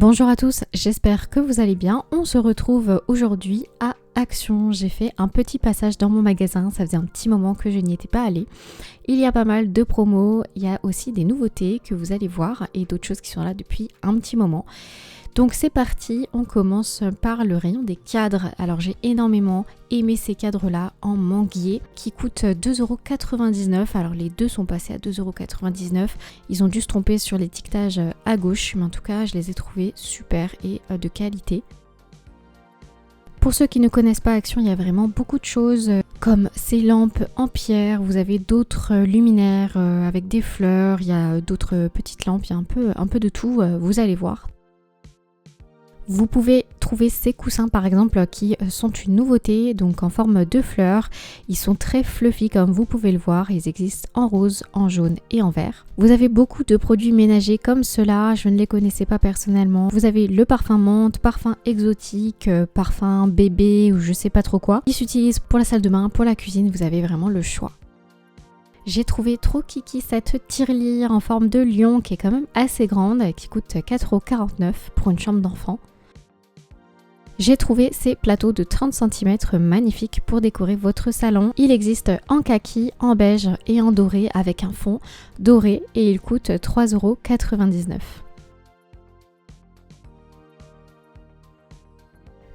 Bonjour à tous, j'espère que vous allez bien. On se retrouve aujourd'hui à Action. J'ai fait un petit passage dans mon magasin, ça faisait un petit moment que je n'y étais pas allée. Il y a pas mal de promos, il y a aussi des nouveautés que vous allez voir et d'autres choses qui sont là depuis un petit moment. Donc c'est parti, on commence par le rayon des cadres. Alors j'ai énormément aimé ces cadres-là en manguier qui coûtent 2,99€. Alors les deux sont passés à 2,99€. Ils ont dû se tromper sur l'étiquetage à gauche, mais en tout cas je les ai trouvés super et de qualité. Pour ceux qui ne connaissent pas Action, il y a vraiment beaucoup de choses comme ces lampes en pierre, vous avez d'autres luminaires avec des fleurs, il y a d'autres petites lampes, il y a un peu de tout, vous allez voir. Vous pouvez trouver ces coussins par exemple qui sont une nouveauté, donc en forme de fleurs. Ils sont très fluffy comme vous pouvez le voir, ils existent en rose, en jaune et en vert. Vous avez beaucoup de produits ménagers comme ceux-là, je ne les connaissais pas personnellement. Vous avez le parfum menthe, parfum exotique, parfum bébé ou je sais pas trop quoi. Ils s'utilisent pour la salle de bain, pour la cuisine, vous avez vraiment le choix. J'ai trouvé trop kiki cette tirelire en forme de lion qui est quand même assez grande, qui coûte 4,49€ pour une chambre d'enfant. J'ai trouvé ces plateaux de 30 cm magnifiques pour décorer votre salon. Il existe en kaki, en beige et en doré avec un fond doré et il coûte 3,99€.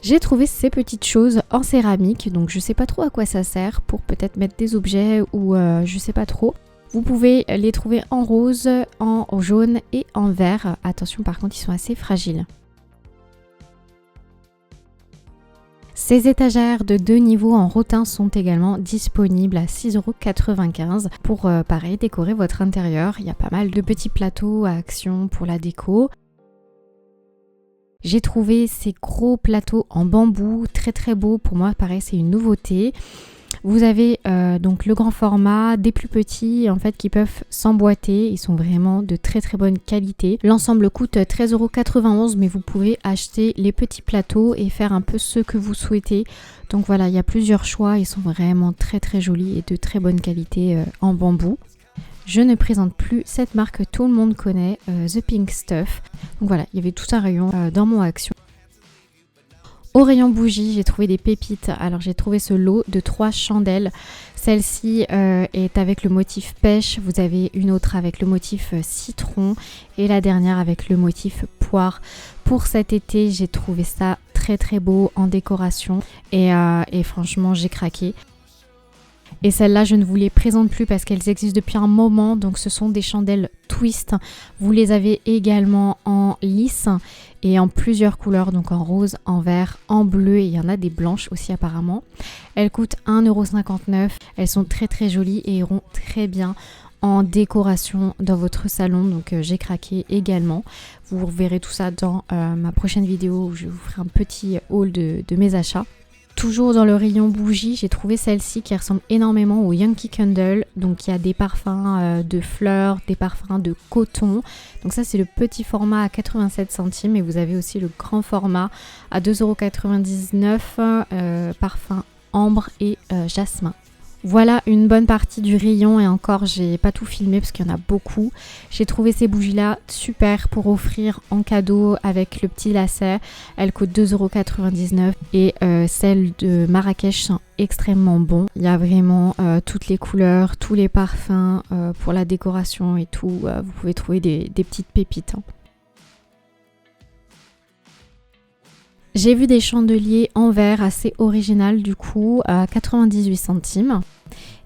J'ai trouvé ces petites choses en céramique, donc je sais pas trop à quoi ça sert, pour peut-être mettre des objets ou je sais pas trop. Vous pouvez les trouver en rose, en jaune et en vert. Attention par contre ils sont assez fragiles. Ces étagères de 2 niveaux en rotin sont également disponibles à 6,95€ pour pareil décorer votre intérieur. Il y a pas mal de petits plateaux à Action pour la déco. J'ai trouvé ces gros plateaux en bambou très beaux, pour moi pareil c'est une nouveauté. Vous avez donc le grand format, des plus petits en fait qui peuvent s'emboîter, ils sont vraiment de très bonne qualité. L'ensemble coûte 13,91€ mais vous pouvez acheter les petits plateaux et faire un peu ce que vous souhaitez. Donc voilà, il y a plusieurs choix, ils sont vraiment très jolis et de très bonne qualité en bambou. Je ne présente plus cette marque que tout le monde connaît, The Pink Stuff. Donc voilà, il y avait tout un rayon dans mon Action. Au rayon bougies, j'ai trouvé des pépites. Alors j'ai trouvé ce lot de 3 chandelles. Celle-ci est avec le motif pêche. Vous avez une autre avec le motif citron et la dernière avec le motif poire. Pour cet été, j'ai trouvé ça très beau en décoration et franchement j'ai craqué. Et celles-là, je ne vous les présente plus parce qu'elles existent depuis un moment. Donc ce sont des chandelles twist. Vous les avez également en lisse et en plusieurs couleurs. Donc en rose, en vert, en bleu. Et il y en a des blanches aussi apparemment. Elles coûtent 1,59€. Elles sont très jolies et iront très bien en décoration dans votre salon. Donc j'ai craqué également. Vous verrez tout ça dans ma prochaine vidéo où je vous ferai un petit haul de mes achats. Toujours dans le rayon bougies, j'ai trouvé celle-ci qui ressemble énormément au Yankee Candle. Donc il y a des parfums de fleurs, des parfums de coton. Donc ça c'est le petit format à 87 centimes et vous avez aussi le grand format à 2,99€, parfum ambre et jasmin. Voilà une bonne partie du rayon et encore j'ai pas tout filmé parce qu'il y en a beaucoup. J'ai trouvé ces bougies là super pour offrir en cadeau avec le petit lacet. Elles coûtent 2,99€ et celles de Marrakech sont extrêmement bons. Il y a vraiment toutes les couleurs, tous les parfums pour la décoration et tout. Vous pouvez trouver des petites pépites. J'ai vu des chandeliers en verre assez original du coup à 98 centimes.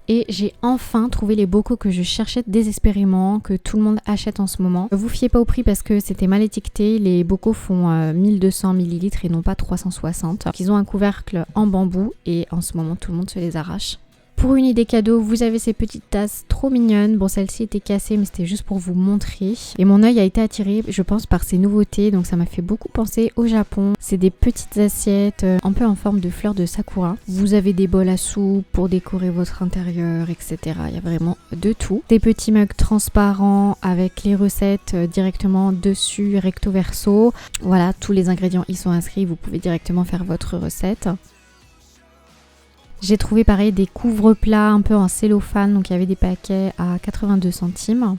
Et j'ai enfin trouvé les bocaux que je cherchais désespérément, que tout le monde achète en ce moment. Ne vous fiez pas au prix parce que c'était mal étiqueté. Les bocaux font 1200 ml et non pas 360. Ils ont un couvercle en bambou et en ce moment tout le monde se les arrache. Pour une idée cadeau, vous avez ces petites tasses trop mignonnes. Bon, celle-ci était cassée, mais c'était juste pour vous montrer. Et mon œil a été attiré, je pense, par ces nouveautés. Donc ça m'a fait beaucoup penser au Japon. C'est des petites assiettes, un peu en forme de fleurs de sakura. Vous avez des bols à soupe pour décorer votre intérieur, etc. Il y a vraiment de tout. Des petits mugs transparents avec les recettes directement dessus, recto verso. Voilà, tous les ingrédients y sont inscrits. Vous pouvez directement faire votre recette. J'ai trouvé pareil des couvre-plats un peu en cellophane, donc il y avait des paquets à 82 centimes.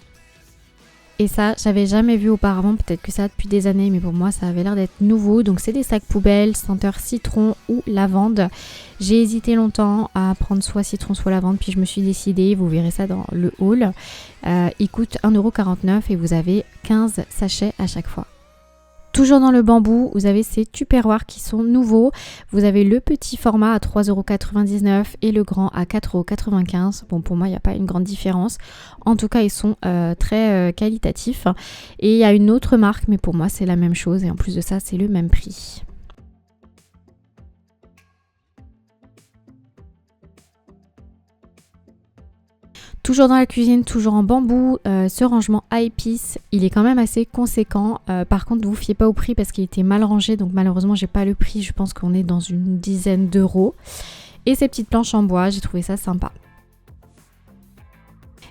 Et ça, j'avais jamais vu auparavant, peut-être que ça depuis des années, mais pour moi ça avait l'air d'être nouveau. Donc c'est des sacs poubelles, senteur citron ou lavande. J'ai hésité longtemps à prendre soit citron soit lavande, puis je me suis décidée, vous verrez ça dans le haul. Il coûte 1,49€ et vous avez 15 sachets à chaque fois. Toujours dans le bambou, vous avez ces tupperwares qui sont nouveaux. Vous avez le petit format à 3,99€ et le grand à 4,95€. Bon, pour moi, il n'y a pas une grande différence. En tout cas, ils sont très qualitatifs. Et il y a une autre marque, mais pour moi, c'est la même chose. Et en plus de ça, c'est le même prix. Toujours dans la cuisine, toujours en bambou, ce rangement Eyepiece, il est quand même assez conséquent. Par contre, ne vous fiez pas au prix parce qu'il était mal rangé, donc malheureusement, j'ai pas le prix. Je pense qu'on est dans une dizaine d'euros. Et ces petites planches en bois, j'ai trouvé ça sympa.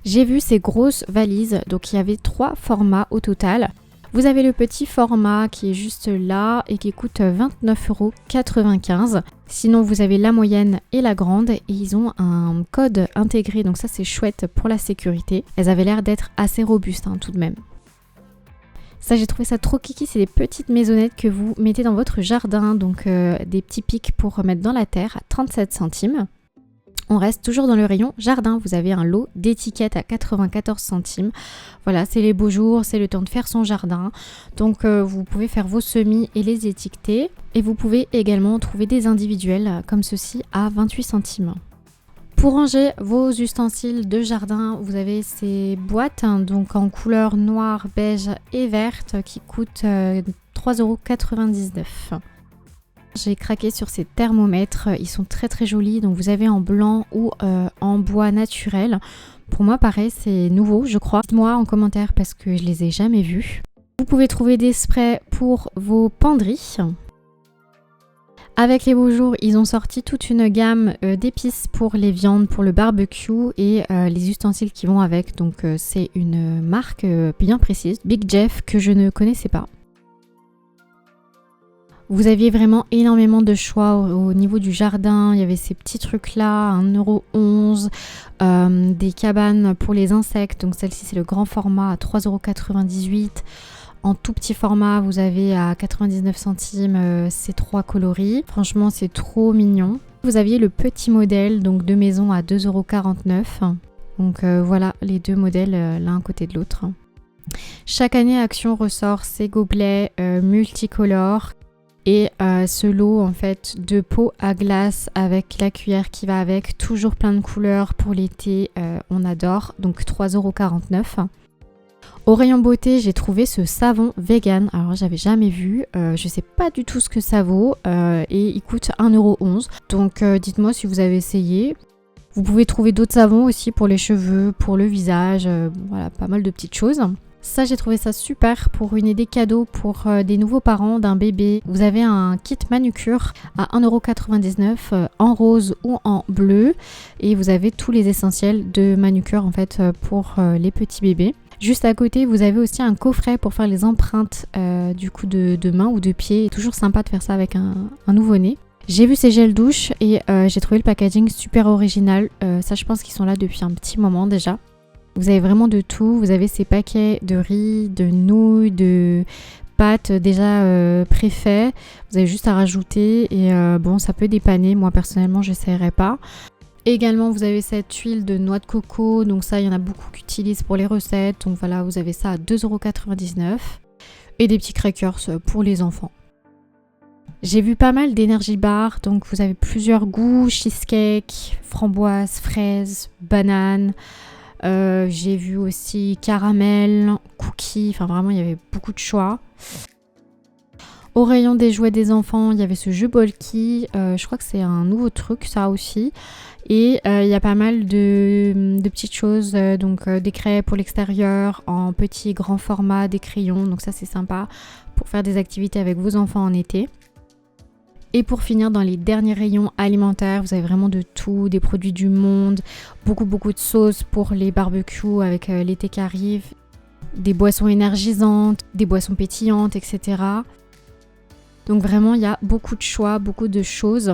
J'ai vu ces grosses valises, donc il y avait 3 formats au total. Vous avez le petit format qui est juste là et qui coûte 29,95€. Sinon, vous avez la moyenne et la grande et ils ont un code intégré, donc ça c'est chouette pour la sécurité. Elles avaient l'air d'être assez robustes tout de même. Ça, j'ai trouvé ça trop kiki, c'est des petites maisonnettes que vous mettez dans votre jardin, donc des petits pics pour remettre dans la terre à 37 centimes. On reste toujours dans le rayon jardin, vous avez un lot d'étiquettes à 94 centimes. Voilà, c'est les beaux jours, c'est le temps de faire son jardin. Donc vous pouvez faire vos semis et les étiqueter. Et vous pouvez également trouver des individuels comme ceci à 28 centimes. Pour ranger vos ustensiles de jardin, vous avez ces boîtes donc en couleur noire, beige et verte qui coûtent 3,99€. J'ai craqué sur ces thermomètres, ils sont très très jolis, donc vous avez en blanc ou en bois naturel. Pour moi pareil, c'est nouveau je crois. Dites-moi en commentaire parce que je les ai jamais vus. Vous pouvez trouver des sprays pour vos penderies. Avec les beaux jours, ils ont sorti toute une gamme d'épices pour les viandes, pour le barbecue et les ustensiles qui vont avec. Donc c'est une marque bien précise, Big Jeff, que je ne connaissais pas. Vous aviez vraiment énormément de choix au niveau du jardin. Il y avait ces petits trucs là, 1,11€, des cabanes pour les insectes. Donc celle-ci c'est le grand format à 3,98€. En tout petit format, vous avez à 99 centimes ces 3 coloris. Franchement, c'est trop mignon. Vous aviez le petit modèle donc de maison à 2,49€. Donc voilà les deux modèles l'un à côté de l'autre. Chaque année, Action ressort ses gobelets multicolores. Et ce lot en fait de pots à glace avec la cuillère qui va avec, toujours plein de couleurs pour l'été, on adore, donc 3,49€. Au rayon beauté, j'ai trouvé ce savon vegan, alors j'avais jamais vu, je sais pas du tout ce que ça vaut et il coûte 1,11€. Donc dites-moi si vous avez essayé. Vous pouvez trouver d'autres savons aussi pour les cheveux, pour le visage, voilà, pas mal de petites choses. Ça, j'ai trouvé ça super pour une idée cadeau pour des nouveaux parents d'un bébé. Vous avez un kit manucure à 1,99€ en rose ou en bleu. Et vous avez tous les essentiels de manucure en fait pour les petits bébés. Juste à côté, vous avez aussi un coffret pour faire les empreintes du coup de main ou de pied. Toujours sympa de faire ça avec un nouveau-né. J'ai vu ces gels douche et j'ai trouvé le packaging super original. Ça, je pense qu'ils sont là depuis un petit moment déjà. Vous avez vraiment de tout, vous avez ces paquets de riz, de nouilles, de pâtes déjà préfaits. Vous avez juste à rajouter et bon, ça peut dépanner. Moi personnellement, je n'essayerai pas. Également, vous avez cette huile de noix de coco. Donc ça, il y en a beaucoup qui utilisent pour les recettes. Donc voilà, vous avez ça à 2,99€. Et des petits crackers pour les enfants. J'ai vu pas mal d'énergie bar. Donc vous avez plusieurs goûts, cheesecake, framboise, fraise, banane. J'ai vu aussi caramel, cookies, enfin vraiment il y avait beaucoup de choix. Au rayon des jouets des enfants, il y avait ce jeu Bolky, je crois que c'est un nouveau truc ça aussi. Et il y a pas mal de petites choses, donc des craies pour l'extérieur, en petit grand format, des crayons, donc ça c'est sympa pour faire des activités avec vos enfants en été. Et pour finir, dans les derniers rayons alimentaires, vous avez vraiment de tout, des produits du monde, beaucoup de sauces pour les barbecues avec l'été qui arrive, des boissons énergisantes, des boissons pétillantes, etc. Donc vraiment, il y a beaucoup de choix, beaucoup de choses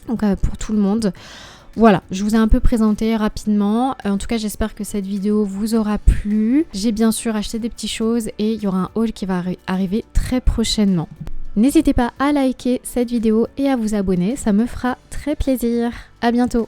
donc, pour tout le monde. Voilà, je vous ai un peu présenté rapidement. En tout cas, j'espère que cette vidéo vous aura plu. J'ai bien sûr acheté des petites choses et il y aura un haul qui va arriver très prochainement. N'hésitez pas à liker cette vidéo et à vous abonner, ça me fera très plaisir. À bientôt.